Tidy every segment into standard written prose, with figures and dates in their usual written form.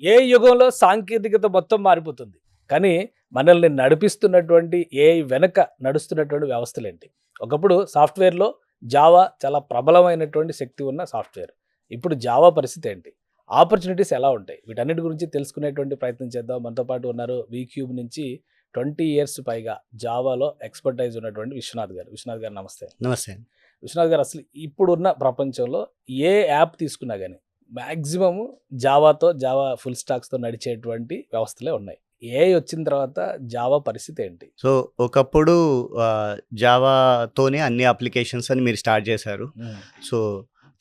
ఏ యుగంలో సాంకేతికత మొత్తం మారిపోతుంది. కానీ మనల్ని నడిపిస్తున్నటువంటి ఏఐ వెనక నడుస్తున్నటువంటి వ్యవస్థలేంటి? ఒకప్పుడు సాఫ్ట్‌వేర్‌లో జావా చాలా ప్రబలమైనటువంటి శక్తి ఉన్న సాఫ్ట్‌వేర్. ఇప్పుడు జావా పరిస్థితి ఏంటి? ఆపర్చునిటీస్ ఎలా ఉంటాయి? వీటన్నిటి గురించి తెలుసుకునేటువంటి ప్రయత్నం చేద్దాం. మనతో పాటు ఉన్నారు వీక్యూబ్ నుంచి 20 ఇయర్స్ పైగా జావాలో ఎక్స్‌పర్టైజ్ ఉన్నటువంటి విశ్వనాథ్ గారు. విశ్వనాథ్ గారు నమస్తే. నమస్తే అండి. విశ్వనాథ్ గారు అసలు ఇప్పుడున్న ప్రపంచంలో ఏ యాప్ తీసుకున్నా గాని మాక్సిమం జావాతో జావా ఫుల్ స్టాక్స్‌తో నడిచేటువంటి వ్యవస్థలే ఉన్నాయి. ఏఐ వచ్చిన తర్వాత జావా పరిస్థితి ఏంటి? సో, ఒకప్పుడు జావాతోనే అన్ని అప్లికేషన్స్ అని మీరు స్టార్ట్ చేశారు. హ్మ్. సో,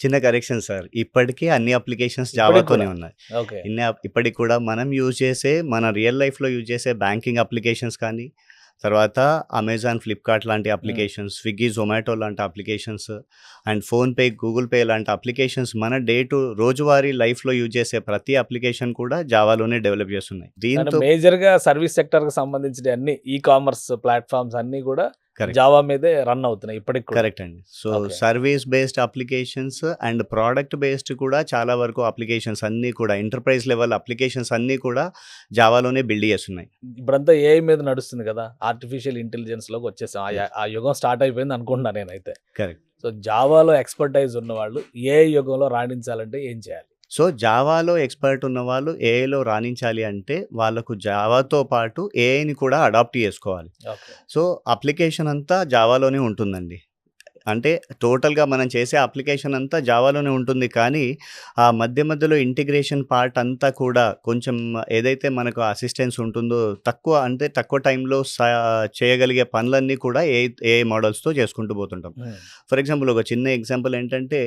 చిన్న కరెక్షన్ సార్. ఇప్పటికీ అన్ని అప్లికేషన్స్ ఇప్పటికి జావాతోనే కూడా? ఉన్నాయి. ఓకే. ఇప్పటికి కూడా మనం యూజ్ చేసే మన రియల్ లైఫ్‌లో యూజ్ చేసే బ్యాంకింగ్ అప్లికేషన్స్ కానీ, తర్వాత అమెజాన్, ఫ్లిప్‌కార్ట్ లాంటి హ్మ్. అప్లికేషన్స్, స్విగ్గీ, జొమాటో లాంటి applications and PhonePe, Google pay లాంటి అప్లికేషన్స్ మన రోజువారీ లైఫ్‌లో యూజ్ చేసే ప్రతి అప్లికేషన్ కూడా జావాలోనే డెవలప్ చేస్తున్నాయి. అంటే దీంతో మేజర్‌గా సర్వీస్ సెక్టార్‌కి సంబంధించిన అన్ని ఈ కామర్స్ ప్లాట్‌ఫార్మ్స్ అన్నీ కూడా కరెక్ట్. జావా మీదే రన్ అవుతున్నాయి ఇప్పటికి కూడా. కరెక్ట్ అండి. So, okay. Service based applications and product based కూడా చాలా వరకు అప్లికేషన్స్ అన్నీ కూడా ఎంటర్‌ప్రైజ్ లెవెల్ అప్లికేషన్స్ అన్నీ కూడా జావాలోనే బిల్డ్ చేస్తున్నాయి. ఇప్పుడంతా ఏఐ మీద నడుస్తుంది కదా! ఆర్టిఫిషియల్ ఇంటెలిజెన్స్‌లోకి వచ్చేసాం. ఆ యుగం స్టార్ట్ అయిపోయింది అనుకుంటున్నా నేనైతే. కరెక్ట్. సో, జావాలో ఎక్స్‌పర్టైజ్ ఉన్నవాళ్ళు ఏఐ యుగంలో రాణించాలంటే ఏం చేయాలి? సో, జావాలో ఎక్స్‌పర్ట్ ఉన్నవాళ్ళు ఏఐలో రాణించాలి అంటే వాళ్ళకు జావాతో పాటు ఏఐని కూడా అడాప్ట్ చేసుకోవాలి. ఓకే. సో, అప్లికేషన్ అంతా జావాలోనే ఉంటుందండి. అంటే టోటల్‌గా మనం చేసే అప్లికేషన్ అంతా జావాలోనే ఉంటుంది. కానీ ఆ మధ్యలో ఇంటిగ్రేషన్ పార్ట్ అంతా కూడా కొంచెం ఏదైతే మనకు అసిస్టెన్స్ ఉంటుందో తక్కువ టైంలో చేయగలిగే పనులన్నీ కూడా ఏఐ మోడల్స్‌తో చేసుకుంటూ పోతుంటాం. హ్మ్. ఫర్ ఎగ్జాంపుల్ ఒక చిన్న ఎగ్జాంపుల్ ఏంటంటే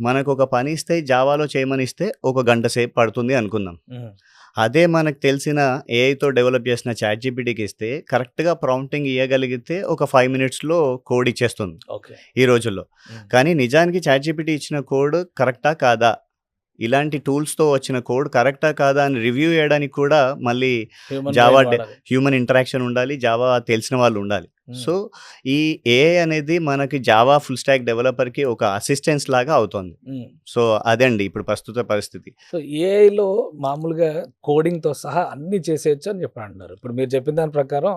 మనకొక పని ఇస్తే జావాలో చేయమనిస్తే ఒక గంట సేపు పడుతుంది అనుకుందాం. హ్మ్. అదే మనకు తెలిసిన ఏఐతో డెవలప్ చేసిన చాట్‌జీపీటీకి ఇస్తే కరెక్ట్‌గా ప్రాంప్టింగ్ ఇయ్యగలిగితే ఒక 5 మినిట్స్‌లో కోడ్ ఇచ్చేస్తుంది ఓకే. ఈ రోజుల్లో. హ్మ్. కానీ నిజానికి చాట్‌జీపీటీ ఇచ్చిన కోడ్ కరెక్టా? కాదా? ఇలాంటి టూల్స్‌తో వచ్చిన కోడ్ కరెక్టా? కాదా? అని రివ్యూ చేయడానికి కూడా మళ్ళీ హ్యూమన్ జావా బ్రెయిన్ వాడాలి. హ్యూమన్ ఇంటరాక్షన్ ఉండాలి. జావా తెలిసిన వాళ్ళు ఉండాలి. హ్మ్. సో, ఈ ఏఐ అనేది మనకి జావా ఫుల్ స్టాక్ డెవలపర్‌కి ఒక అసిస్టెన్స్ లాగా అవుతోంది. హ్మ్. సో, అదండి ఇప్పుడు ప్రస్తుత పరిస్థితి. సో, ఏఐలో మామూలుగా కోడింగ్‌తో సహా అన్నీ చేసేయొచ్చు అని చెప్పి అంటున్నారు. ఇప్పుడు మీరు చెప్పిన దాని ప్రకారం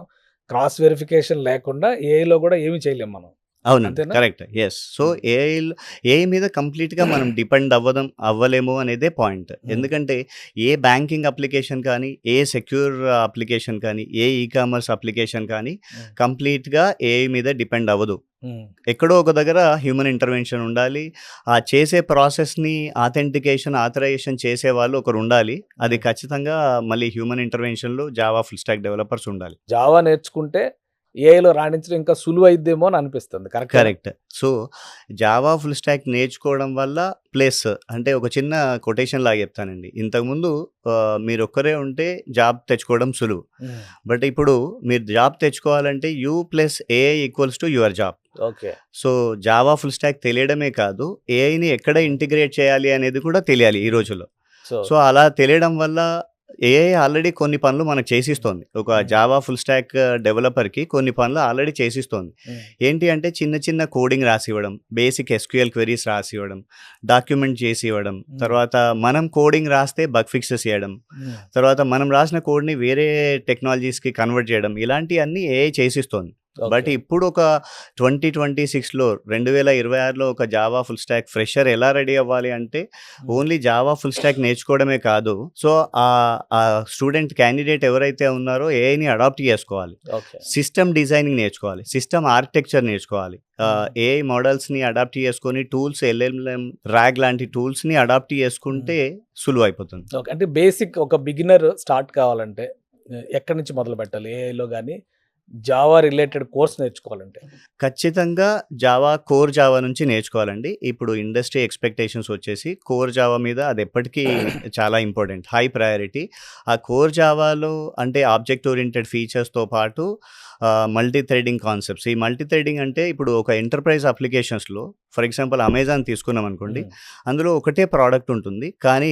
క్రాస్ వెరిఫికేషన్ లేకుండా ఏఐలో కూడా ఏమి చేయలేం మనం. అవునండి. అంతేనా? కరెక్ట్. యెస్. సో, హ్మ్. ఏఐ మీద కంప్లీట్‌గా మనం డిపెండ్ అవ్వలేము అనేదే పాయింట్. హ్మ్. ఎందుకంటే ఏ బ్యాంకింగ్ అప్లికేషన్ కానీ, ఏ సెక్యూర్ అప్లికేషన్ కానీ, ఏ కామర్స్ అప్లికేషన్ కానీ హ్మ్. కంప్లీట్‌గా ఏఐ మీద డిపెండ్ అవ్వదు. హ్మ్. ఎక్కడో ఒక దగ్గర హ్యూమన్ ఇంటర్వెన్షన్ ఉండాలి. ఆ చేసే ప్రాసెస్‌ని ఆథరైజేషన్ చేసేవాళ్ళు ఒకరుండాలి. అది హ్మ్. ఖచ్చితంగా మళ్ళీ హ్యూమన్ ఇంటర్వెన్షన్‌లో జావా ఫుల్ స్టాక్ డెవలపర్స్ ఉండాలి. జావా నేర్చుకుంటే ఏఐలో రాణించడం ఇంకా సులువైద్దేమో అని అనిపిస్తుంది. కరెక్టేనా? Correct. So, Java full stack నేర్చుకోవడం వల్ల ప్లస్ అంటే ఒక చిన్న కొటేషన్ లాగా చెప్తానండి. ఇంతకుముందు మీరొక్కరే ఉంటే జాబ్ తెచ్చుకోవడం సులువు. హ్మ్. బట్ ఇప్పుడు మీరు జాబ్ తెచ్చుకోవాలంటే you plus AI equals to your job. Okay. So, Java full stack తెలియడమే కాదు, ఏఐని ఎక్కడ ఇంటిగ్రేట్ చేయాలి అనేది కూడా తెలియాలి ఈ రోజుల్లో. సో సో, అలా తెలియడం వల్ల ఏఐ ఆల్రెడీ కొన్ని పనులు మనకు చేసిస్తోంది. ఒక హ్మ్. జావా ఫుల్ స్టాక్ డెవలపర్‌కి కొన్ని పనులు ఆల్రెడీ చేసిస్తోంది. హ్మ్. ఏంటి అంటే చిన్న కోడింగ్ రాసివ్వడం, బేసిక్ ఎస్‌క్యూఎల్ క్వెరీస్ రాసివ్వడం, డాక్యుమెంట్ చేసివ్వడం, హ్మ్. తర్వాత మనం కోడింగ్ రాస్తే బగ్ ఫిక్సెస్ చేయడం, హ్మ్. తర్వాత మనం రాసిన కోడ్‌ని వేరే టెక్నాలజీస్‌కి కన్వర్ట్ చేయడం ఇలాంటియన్నీ ఏఐ చేసిస్తోంది. But okay. ఇప్పుడు ఒక 2026లో 2026లో ఒక జావా ఫుల్ స్టాక్ ఫ్రెషర్ ఎలా రెడీ అవ్వాలి అంటే హ్మ్. ఓన్లీ జావా ఫుల్ స్టాక్ నేర్చుకోవడమే కాదు. సో, ఆ స్టూడెంట్ క్యాండిడేట్ ఎవరైతే ఉన్నారో ఏఐని అడాప్ట్ చేసుకోవాలి. ఓకే. సిస్టమ్ డిజైనింగ్ నేర్చుకోవాలి. సిస్టమ్ ఆర్కిటెక్చర్ నేర్చుకోవాలి. హ్మ్. ఏఐ మోడల్స్‌ని అడాప్ట్ చేసుకొని టూల్స్ ఎల్ఎల్ఎం, రాగ్ లాంటి టూల్స్‌ని అడాప్ట్ చేసుకుంటే హ్మ్. సులువైపోతుంది. ఓకే. అంటే బేసిక్ ఒక బిగినర్ స్టార్ట్ కావాలంటే ఎక్కడి నుంచి మొదలుపెట్టాలి? ఏఐలో గాని, జావా రిలేటెడ్ కోర్స్ నేర్చుకోవాలంటే? ఖచ్చితంగా కోర్ జావా నుంచి నేర్చుకోవాలండి. ఇప్పుడు ఇండస్ట్రీ ఎక్స్‌పెక్టేషన్స్ వచ్చేసి కోర్ జావా మీద అదెప్పటికీ చాలా ఇంపార్టెంట్. High priority. ఆ కోర్ జావాలో అంటే ఆబ్జెక్ట్ ఓరియెంటెడ్ ఫీచర్స్‌తో పాటు మల్టీ థ్రెడింగ్ కాన్సెప్ట్స్. ఈ మల్టీ థ్రెడింగ్ అంటే ఇప్పుడు ఒక ఎంటర్‌ప్రైజ్ అప్లికేషన్స్‌లో ఫర్ ఎగ్జాంపుల్ అమెజాన్ తీసుకున్నామనుకోండి. హ్మ్. అందులో ఒకటే ప్రొడక్ట్ ఉంటుంది. కానీ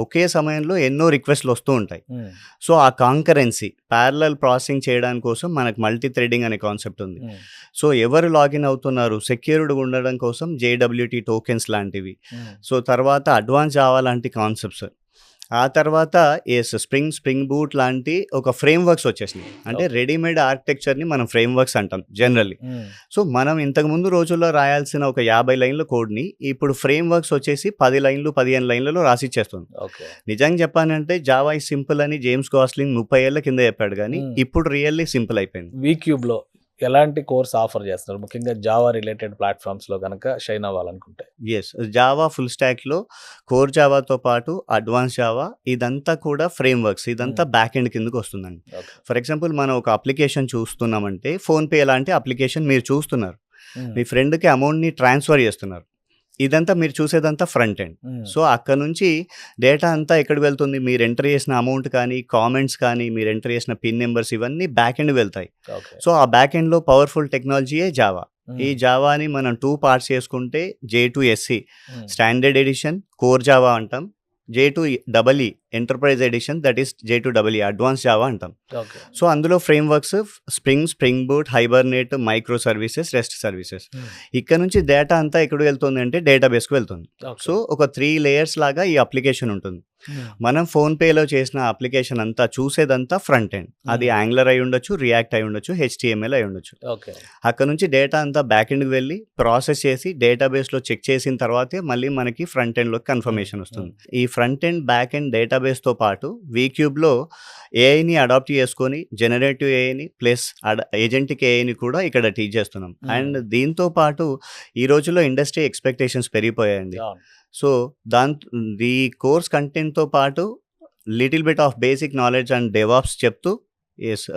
ఒకే సమయంలో ఎన్నో రిక్వెస్ట్‌లు వస్తూ ఉంటాయి. హ్మ్. సో, ఆ కాంకరెన్సీ పారలెల్ ప్రాసెసింగ్ చేయడానికి కోసం మనకు మల్టీ థ్రెడింగ్ అనే కాన్సెప్ట్ ఉంది. హ్మ్. సో, ఎవరు లాగిన్ అవుతున్నారు సెక్యూర్డ్‌గా ఉండడం కోసం జేడబ్ల్యూటీ టోకెన్స్ లాంటివి. హ్మ్. సో, తర్వాత అడ్వాన్స్ జావా లాంటి కాన్సెప్ట్స్. ఆ తర్వాత స్ప్రింగ్ బూట్ లాంటి ఒక ఫ్రేమ్ వర్క్స్ వచ్చేసినాయి. అంటే ఓకే. రెడీమేడ్ ఆర్కిటెక్చర్‌ని మనం ఫ్రేమ్ వర్క్స్ అంటాం జనరల్లీ. హ్మ్. సో, మనం ఇంతకుముందు రోజుల్లో రాయాల్సిన ఒక 50 లైన్ల కోడ్‌ని ఇప్పుడు ఫ్రేమ్ వర్క్స్ వచ్చేసి 10 లైన్లు, 15 లైన్లలో రాసిచ్చేస్తుంది. ఓకే. నిజంగా చెప్పాలంటే జావా ఈజ్ సింపుల్ అని జేమ్స్ గాస్లింగ్ 30 ఏళ్ల కింద చెప్పాడు గానీ, హ్మ్. ఇప్పుడు రియల్లీ సింపుల్ అయిపోయింది. వీక్యూబ్‌లో ఎలాంటి కోర్స్ ఆఫర్ చేస్తున్నారు? ముఖ్యంగా జావా రిలేటెడ్ ప్లాట్‌ఫామ్స్‌లో గనక షైన్ అవ్వాలనుకుంటే. జావా ఫుల్ స్టాక్‌లో కోర్ జావాతో పాటు అడ్వాన్స్ జావా ఇదంతా కూడా ఫ్రేమ్ వర్క్స్. ఇదంతా హ్మ్. బ్యాక్ ఎండ్ కిందకొస్తుందండి. ఓకే. ఫర్ ఎగ్జాంపుల్ మనం ఒక అప్లికేషన్ చూస్తున్నామంటే ఫోన్‌పే లాంటి అప్లికేషన్ మీరు చూస్తున్నారు. హ్మ్. మీ ఫ్రెండ్‌కి అమౌంట్‌ని ట్రాన్స్‌ఫర్ చేస్తున్నారు. ఇదంతా మీరు చూసేదంతా ఫ్రంట్ ఎండ్. హ్మ్. సో, అక్కడి నుంచి డేటా అంతా ఎక్కడికి వెళ్తుంది? మీరు ఎంటర్ చేసిన అమౌంట్ కానీ, కామెంట్స్ కానీ, మీరు ఎంటర్ చేసిన పిన్ నంబర్స్ ఇవన్నీ బ్యాక్ ఎండ్‌కి వెళ్తాయి. ఓకే. సో, ఆ బ్యాక్ ఎండ్‌లో పవర్‌ఫుల్ టెక్నాలజీయే జావా. ఈ హ్మ్. జావాని మనం 2 పార్ట్స్ చేసుకుంటే J2SE హ్మ్. స్టాండర్డ్ ఎడిషన్ కోర్ జావా అంటాం. J2EE enterprise edition that is J2EE advance Java అంటాం. ఓకే. సో, అందులో frameworks spring boot, hibernate, micro services, rest services. Hmm. ఇక్కడ నుంచి డేటా అంతా ఎక్కడికి వెళ్తుంది అంటే డేటాబేస్‌కి వెళ్తుంది. ఓకే. సో, ఒక 3 లేయర్స్ లాగా ఈ అప్లికేషన్ ఉంటుంది. హ్మ్. మనం ఫోన్‌పేలో చేసిన అప్లికేషన్ అంతా చూసేదంతా ఫ్రంట్ ఎండ్. అది హ్మ్. యాంగులర్ అయి ఉండొచ్చు, రియాక్ట్ అయి ఉండొచ్చు, HTML అయి ఉండొచ్చు. ఓకే. అక్కడ నుంచి డేటా అంతా బ్యాక్ ఎండ్‌కి వెళ్ళి ప్రాసెస్ చేసి డేటాబేస్‌లో చెక్ చేసిన తర్వాతే మళ్ళీ మనకి ఫ్రంట్ ఎండ్‌లోకి హ్మ్. కన్ఫర్మేషన్ హ్మ్. వస్తుంది. ఈ ఫ్రంట్ ఎండ్, బ్యాక్ ఎండ్ డేటాబేస్‌తో పాటు వీక్యూబ్‌లో ఏఐని అడాప్ట్ చేసుకొని జనరేటివ్ ఏఐని ప్లస్ ఏజెంటిక్ ఏఐని కూడా ఇక్కడ టీచ్ చేస్తున్నాం. హ్మ్. అండ్ దీంతో పాటు ఈ రోజుల్లో ఇండస్ట్రీ ఎక్స్‌పెక్టేషన్స్ పెరిగిపోయాయండి. అవును. సో, ఈ కోర్స్ కంటెంట్‌తో పాటు little bit of basic knowledge and DevOps చెప్తూ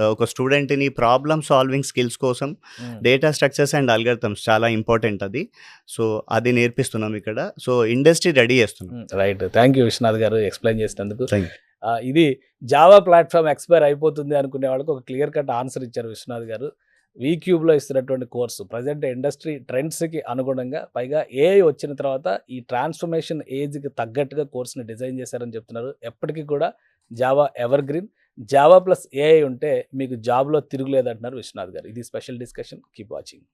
ఒక స్టూడెంట్‌ని ప్రాబ్లమ్ సాల్వింగ్ స్కిల్స్ కోసం హ్మ్. డేటా స్ట్రక్చర్స్ అండ్ అల్గారిథమ్స్ చాలా ఇంపార్టెంట్ అది. సో, అది నేర్పిస్తున్నాం ఇక్కడ. సో, ఇండస్ట్రీ రెడీ చేస్తున్నాం. హ్మ్. రైట్. థాంక్ యూ విశ్వనాథ్ గారు ఎక్స్‌ప్లెయిన్ చేసినందుకు. Thank you. ఇది జావా ప్లాట్‌ఫామ్ ఎక్స్‌పైర్ అయిపోతుంది అనుకునే వాళ్ళకి ఒక క్లియర్ కట్ ఆన్సర్ ఇచ్చారు విశ్వనాథ్ గారు. వీక్యూబ్‌లో ఇస్తున్నటువంటి కోర్సు ప్రెజెంట్ ఇండస్ట్రీ ట్రెండ్స్‌కి అనుగుణంగా పైగా ఏఐ వచ్చిన తర్వాత ఈ ట్రాన్స్‌ఫర్మేషన్ ఏజ్‌కి తగ్గట్టుగా కోర్స్‌ని డిజైన్ చేశారని చెప్తున్నారు. ఎప్పటికి కూడా Java evergreen. Java plus AI ఉంటే మీకు జాబ్‌లో తిరుగులేదంటున్నారు విశ్వనాథ్ గారు. ఇది స్పెషల్ డిస్కషన్. Keep watching.